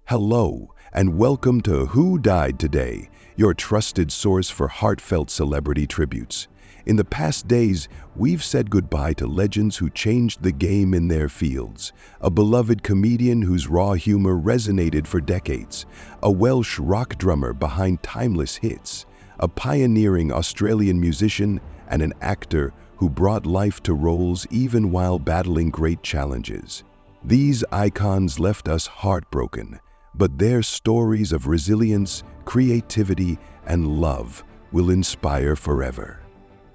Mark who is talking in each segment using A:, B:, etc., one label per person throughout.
A: Hello, and welcome to Who Died Today, your trusted source for heartfelt celebrity tributes. In the past days, we've said goodbye to legends who changed the game in their fields. A beloved comedian whose raw humor resonated for decades. A Welsh rock drummer behind timeless hits. A pioneering Australian musician and an actor who brought life to roles even while battling great challenges. These icons left us heartbroken, but their stories of resilience, creativity, and love will inspire forever.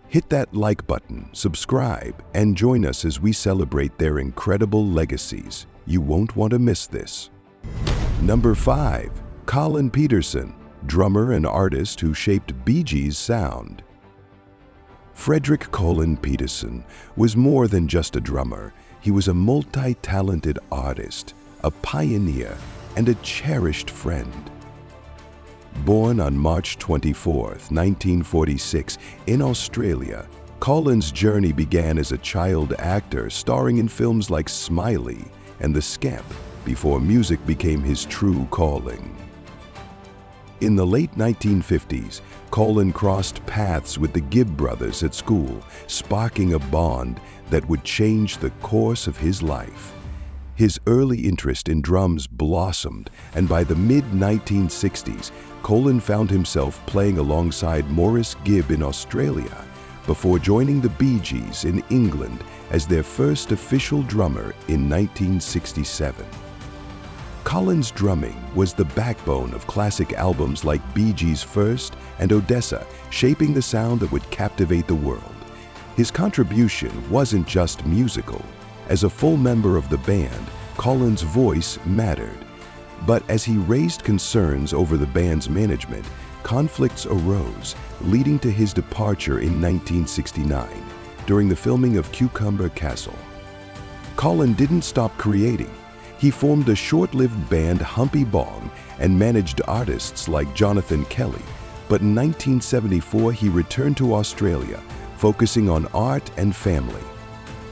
A: Hit that like button, subscribe, and join us as we celebrate their incredible legacies. You won't want to miss this. Number 5. Colin Peterson, drummer and artist who shaped Bee Gees' sound. Frederick Colin Peterson was more than just a drummer. He was a multi-talented artist, a pioneer, and a cherished friend. Born on March 24, 1946, in Australia, Colin's journey began as a child actor starring in films like Smiley and The Scamp before music became his true calling. In the late 1950s, Colin crossed paths with the Gibb brothers at school, sparking a bond that would change the course of his life. His early interest in drums blossomed, and by the mid-1960s, Colin found himself playing alongside Maurice Gibb in Australia, before joining the Bee Gees in England as their first official drummer in 1967. Colin's drumming was the backbone of classic albums like Bee Gees' First and Odessa, shaping the sound that would captivate the world. His contribution wasn't just musical. As a full member of the band, Colin's voice mattered. But as he raised concerns over the band's management, conflicts arose, leading to his departure in 1969 during the filming of Cucumber Castle. Colin didn't stop creating. He formed a short-lived band, Humpy Bong, and managed artists like Jonathan Kelly. But in 1974, he returned to Australia, focusing on art and family.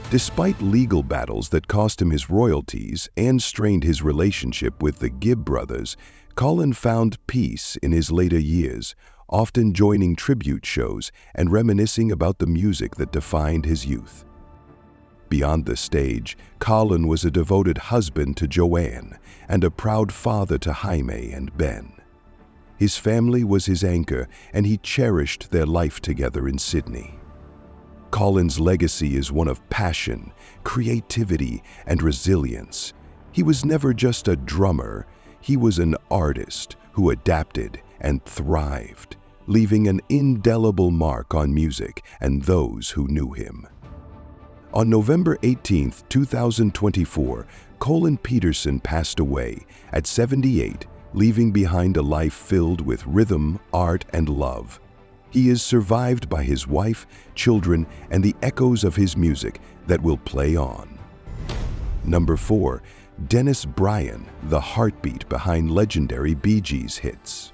A: Despite legal battles that cost him his royalties and strained his relationship with the Gibb brothers, Colin found peace in his later years, often joining tribute shows and reminiscing about the music that defined his youth. Beyond the stage, Colin was a devoted husband to Joanne and a proud father to Jaime and Ben. His family was his anchor, and he cherished their life together in Sydney. Colin's legacy is one of passion, creativity, and resilience. He was never just a drummer, he was an artist who adapted and thrived, leaving an indelible mark on music and those who knew him. On November 18, 2024, Colin Peterson passed away at 78, leaving behind a life filled with rhythm, art, and love. He is survived by his wife, children, and the echoes of his music that will play on. Number 4. Bryan, the heartbeat behind legendary Bee Gees hits.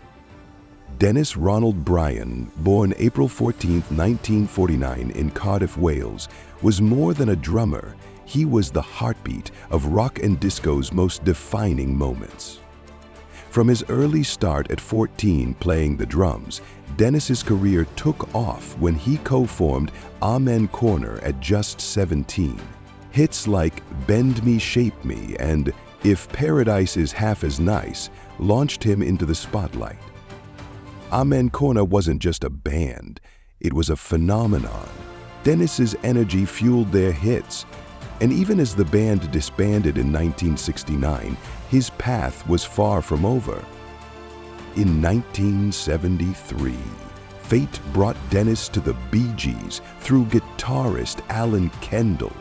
A: Dennis Ronald Bryan, born April 14, 1949 in Cardiff, Wales, was more than a drummer. He was the heartbeat of rock and disco's most defining moments. From his early start at 14 playing the drums, Dennis's career took off when he co-formed Amen Corner at just 17. Hits like Bend Me, Shape Me and If Paradise Is Half As Nice launched him into the spotlight. Amen Corner wasn't just a band, it was a phenomenon. Dennis's energy fueled their hits, and even as the band disbanded in 1969, his path was far from over. In 1973, fate brought Dennis to the Bee Gees through guitarist Alan Kendall.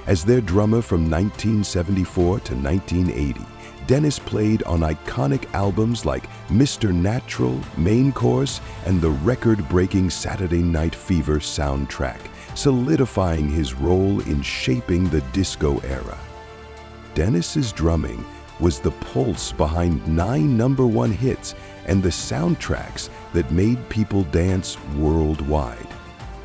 A: As their drummer from 1974 to 1980, Dennis played on iconic albums like Mr. Natural, Main Course, and the record-breaking Saturday Night Fever soundtrack, solidifying his role in shaping the disco era. Dennis's drumming was the pulse behind 9 #1 hits and the soundtracks that made people dance worldwide.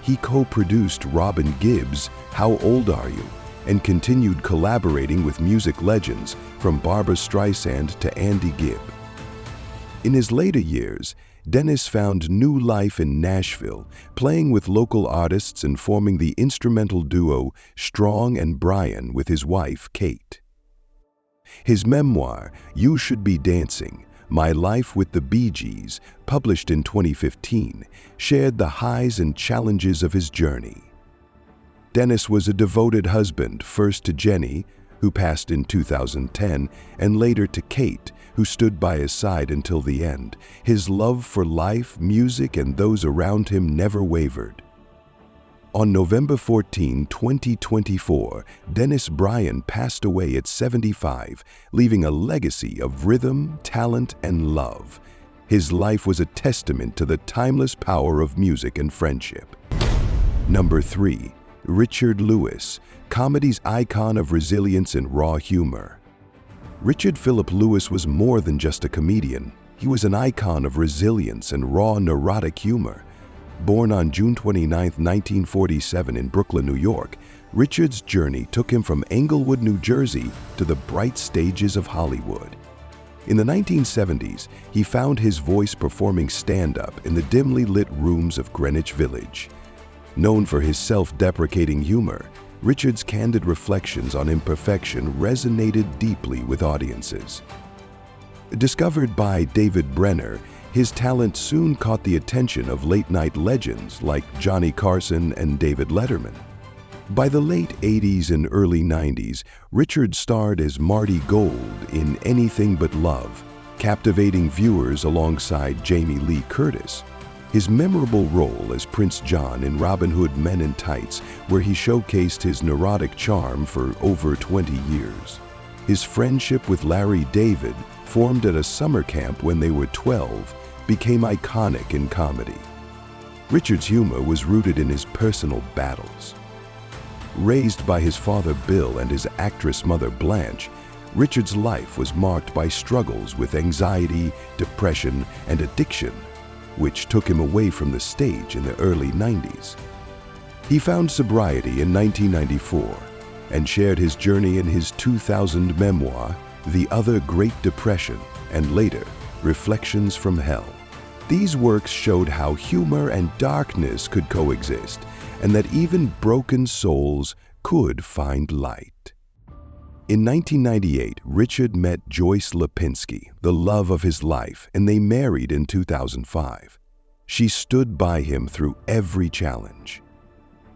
A: He co-produced Robin Gibb's How Old Are You? and continued collaborating with music legends from Barbra Streisand to Andy Gibb. In his later years, Dennis found new life in Nashville, playing with local artists and forming the instrumental duo Strong and Bryan with his wife, Kate. His memoir, You Should Be Dancing, My Life with the Bee Gees, published in 2015, shared the highs and challenges of his journey. Dennis was a devoted husband, first to Jenny, who passed in 2010, and later to Kate, who stood by his side until the end. His love for life, music, and those around him never wavered. On November 14, 2024, Dennis Bryan passed away at 75, leaving a legacy of rhythm, talent, and love. His life was a testament to the timeless power of music and friendship. Number 3. Richard Lewis, comedy's icon of resilience and raw humor. Richard Philip Lewis was more than just a comedian. He was an icon of resilience and raw, neurotic humor. Born on June 29, 1947 in Brooklyn, New York, Richard's journey took him from Englewood, New Jersey to the bright stages of Hollywood. In the 1970s, he found his voice performing stand-up in the dimly lit rooms of Greenwich Village. Known for his self-deprecating humor, Richard's candid reflections on imperfection resonated deeply with audiences. Discovered by David Brenner, his talent soon caught the attention of late-night legends like Johnny Carson and David Letterman. By the late 80s and early 90s, Richard starred as Marty Gold in Anything But Love, captivating viewers alongside Jamie Lee Curtis. His memorable role as Prince John in Robin Hood Men in Tights, where he showcased his neurotic charm for over 20 years. His friendship with Larry David, formed at a summer camp when they were 12, became iconic in comedy. Richard's humor was rooted in his personal battles. Raised by his father Bill and his actress mother Blanche, Richard's life was marked by struggles with anxiety, depression, and addiction, which took him away from the stage in the early 90s. He found sobriety in 1994 and shared his journey in his 2000 memoir, The Other Great Depression, and later, Reflections from Hell. These works showed how humor and darkness could coexist, and that even broken souls could find light. In 1998, Richard met Joyce Lipinski, the love of his life, and they married in 2005. She stood by him through every challenge.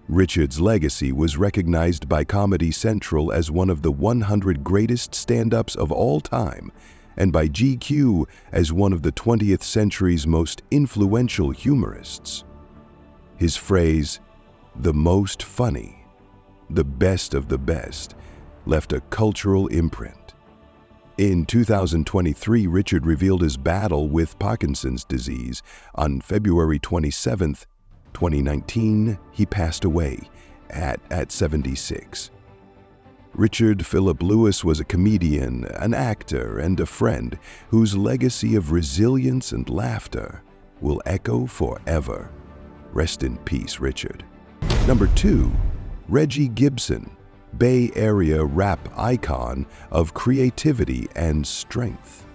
A: Richard's legacy was recognized by Comedy Central as one of the 100 greatest stand-ups of all time, and by GQ as one of the 20th century's most influential humorists. His phrase, "the most funny, the best of the best," left a cultural imprint. In 2023, Richard revealed his battle with Parkinson's disease. On February 27, 2019, he passed away at 76. Richard Philip Lewis was a comedian, an actor, and a friend whose legacy of resilience and laughter will echo forever. Rest in peace, Richard. Number 2, Reggie Gibson, Bay Area rap icon of creativity and strength.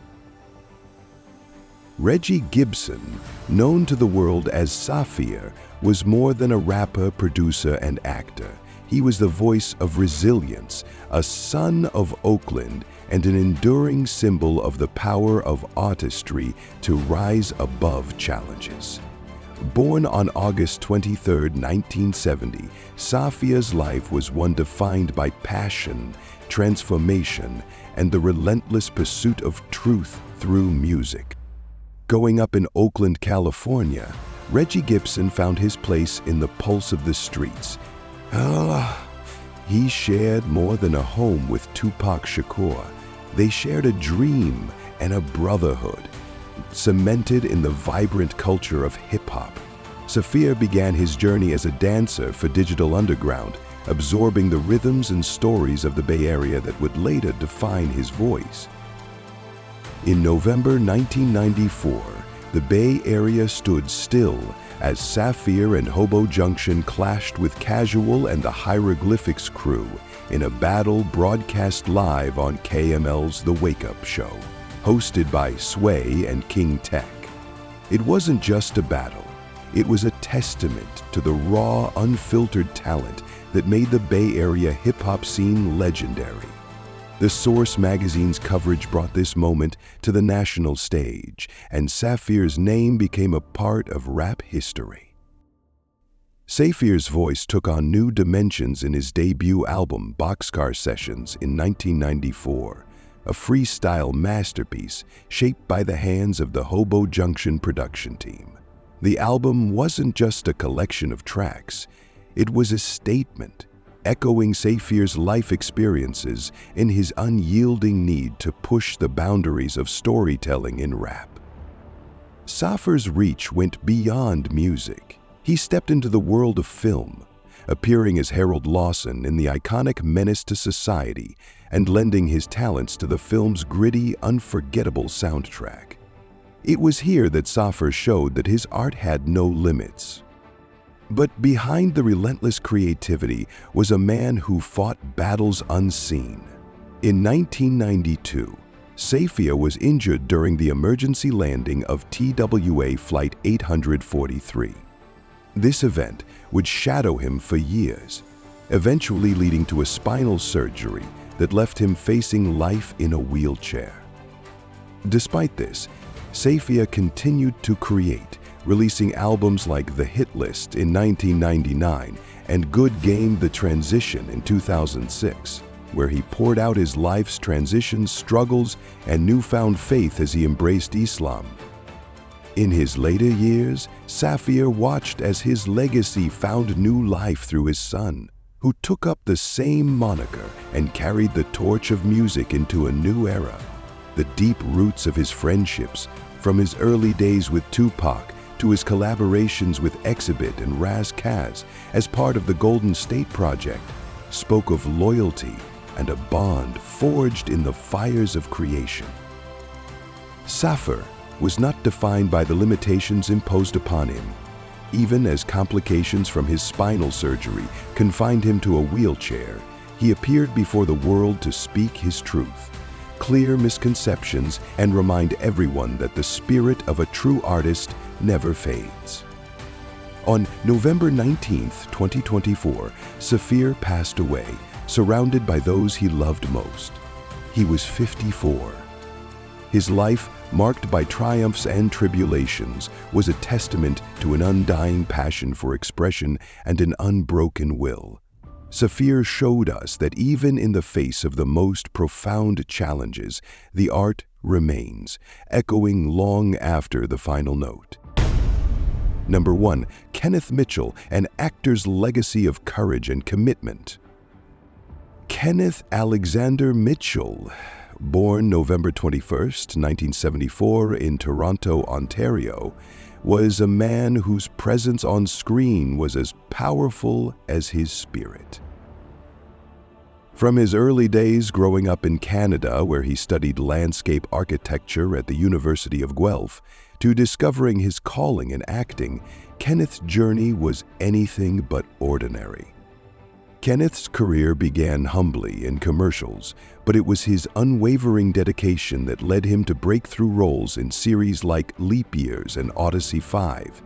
A: Reggie Gibson, known to the world as Saafir, was more than a rapper, producer, and actor. He was the voice of resilience, a son of Oakland, and an enduring symbol of the power of artistry to rise above challenges. Born on August 23, 1970, Saafir's life was one defined by passion, transformation, and the relentless pursuit of truth through music. Growing up in Oakland, California, Reggie Gibson found his place in the pulse of the streets. He shared more than a home with Tupac Shakur. They shared a dream and a brotherhood, cemented in the vibrant culture of hip-hop. Saafir began his journey as a dancer for Digital Underground, absorbing the rhythms and stories of the Bay Area that would later define his voice. In November 1994, the Bay Area stood still as Saafir and Hobo Junction clashed with Casual and the Hieroglyphics crew in a battle broadcast live on KML's The Wake Up Show, hosted by Sway and King Tech. It wasn't just a battle, it was a testament to the raw, unfiltered talent that made the Bay Area hip-hop scene legendary. The Source magazine's coverage brought this moment to the national stage, and Saafir's name became a part of rap history. Saafir's voice took on new dimensions in his debut album, Boxcar Sessions, in 1994, a freestyle masterpiece shaped by the hands of the Hobo Junction production team. The album wasn't just a collection of tracks, it was a statement, echoing Saafir's life experiences and his unyielding need to push the boundaries of storytelling in rap. Saafir's reach went beyond music. He stepped into the world of film, appearing as Harold Lawson in the iconic Menace to Society and lending his talents to the film's gritty, unforgettable soundtrack. It was here that Saafir showed that his art had no limits. But behind the relentless creativity was a man who fought battles unseen. In 1992, Saafir was injured during the emergency landing of TWA Flight 843. This event would shadow him for years, eventually leading to a spinal surgery that left him facing life in a wheelchair. Despite this, Saafir continued to create, releasing albums like The Hit List in 1999 and Good Game: The Transition in 2006, where he poured out his life's transitions, struggles, and newfound faith as he embraced Islam. In his later years, Saafir watched as his legacy found new life through his son, who took up the same moniker and carried the torch of music into a new era. The deep roots of his friendships, from his early days with Tupac to his collaborations with Exhibit and Raz Kaz as part of the Golden State Project, spoke of loyalty and a bond forged in the fires of creation. Saafir was not defined by the limitations imposed upon him, even as complications from his spinal surgery confined him to a wheelchair. He appeared before the world to speak his truth, clear misconceptions, and remind everyone that the spirit of a true artist never fades. On November 19, 2024, Saafir passed away, surrounded by those he loved most. He was 54. His life, marked by triumphs and tribulations, was a testament to an undying passion for expression and an unbroken will. Saafir showed us that even in the face of the most profound challenges, the art remains, echoing long after the final note. Number 1. Kenneth Mitchell, an actor's legacy of courage and commitment. Kenneth Alexander Mitchell, born November 21, 1974 in Toronto, Ontario, was a man whose presence on screen was as powerful as his spirit. From his early days growing up in Canada, where he studied landscape architecture at the University of Guelph, to discovering his calling in acting, Kenneth's journey was anything but ordinary. Kenneth's career began humbly in commercials, but it was his unwavering dedication that led him to breakthrough roles in series like Leap Years and Odyssey 5.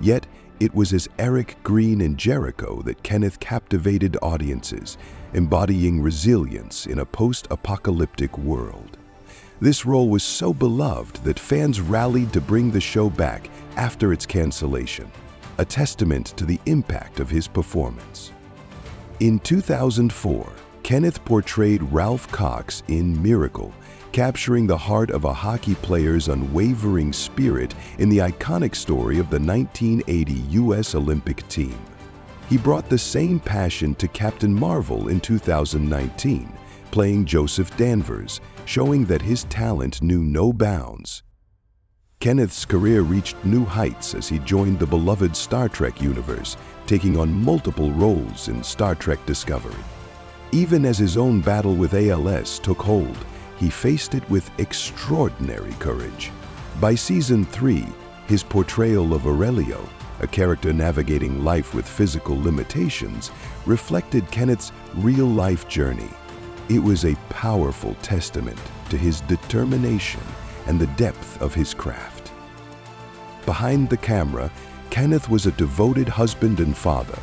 A: Yet, it was as Eric Green in Jericho that Kenneth captivated audiences, embodying resilience in a post-apocalyptic world. This role was so beloved that fans rallied to bring the show back after its cancellation, a testament to the impact of his performance. In 2004, Kenneth portrayed Ralph Cox in Miracle, capturing the heart of a hockey player's unwavering spirit in the iconic story of the 1980 U.S. Olympic team. He brought the same passion to Captain Marvel in 2019, playing Joseph Danvers, showing that his talent knew no bounds. Kenneth's career reached new heights as he joined the beloved Star Trek universe, taking on multiple roles in Star Trek Discovery. Even as his own battle with ALS took hold, he faced it with extraordinary courage. By season 3, His portrayal of Aurelio, a character navigating life with physical limitations, reflected Kenneth's real-life journey. It was a powerful testament to his determination and the depth of his craft. Behind the camera, Kenneth was a devoted husband and father.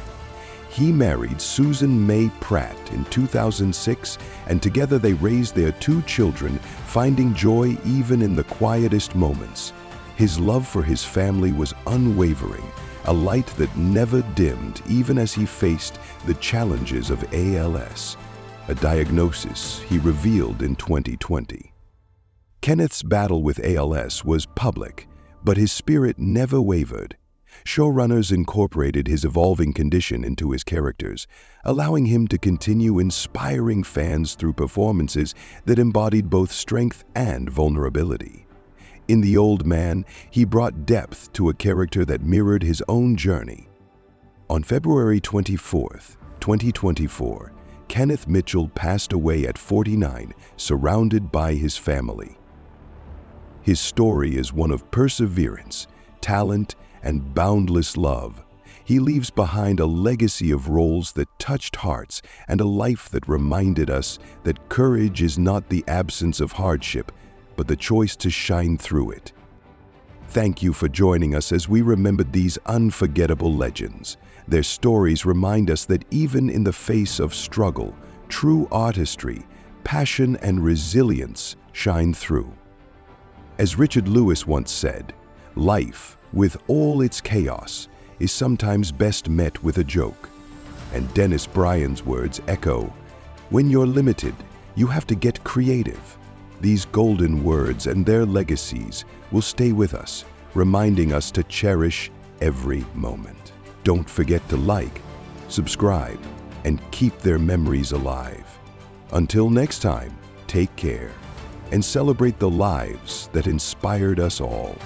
A: He married Susan May Pratt in 2006, and together they raised their 2 children, finding joy even in the quietest moments. His love for his family was unwavering, a light that never dimmed even as he faced the challenges of ALS, a diagnosis he revealed in 2020. Kenneth's battle with ALS was public, but his spirit never wavered. Showrunners incorporated his evolving condition into his characters, allowing him to continue inspiring fans through performances that embodied both strength and vulnerability. In The Old Man, he brought depth to a character that mirrored his own journey. On February 24, 2024, Kenneth Mitchell passed away at 49, surrounded by his family. His story is one of perseverance, talent, and boundless love. He leaves behind a legacy of roles that touched hearts and a life that reminded us that courage is not the absence of hardship, but the choice to shine through it. Thank you for joining us as we remembered these unforgettable legends. Their stories remind us that even in the face of struggle, true artistry, passion, and resilience shine through. As Richard Lewis once said, life, with all its chaos, is sometimes best met with a joke. And Dennis Bryan's words echo, when you're limited, you have to get creative. These golden words and their legacies will stay with us, reminding us to cherish every moment. Don't forget to like, subscribe, and keep their memories alive. Until next time, take care and celebrate the lives that inspired us all.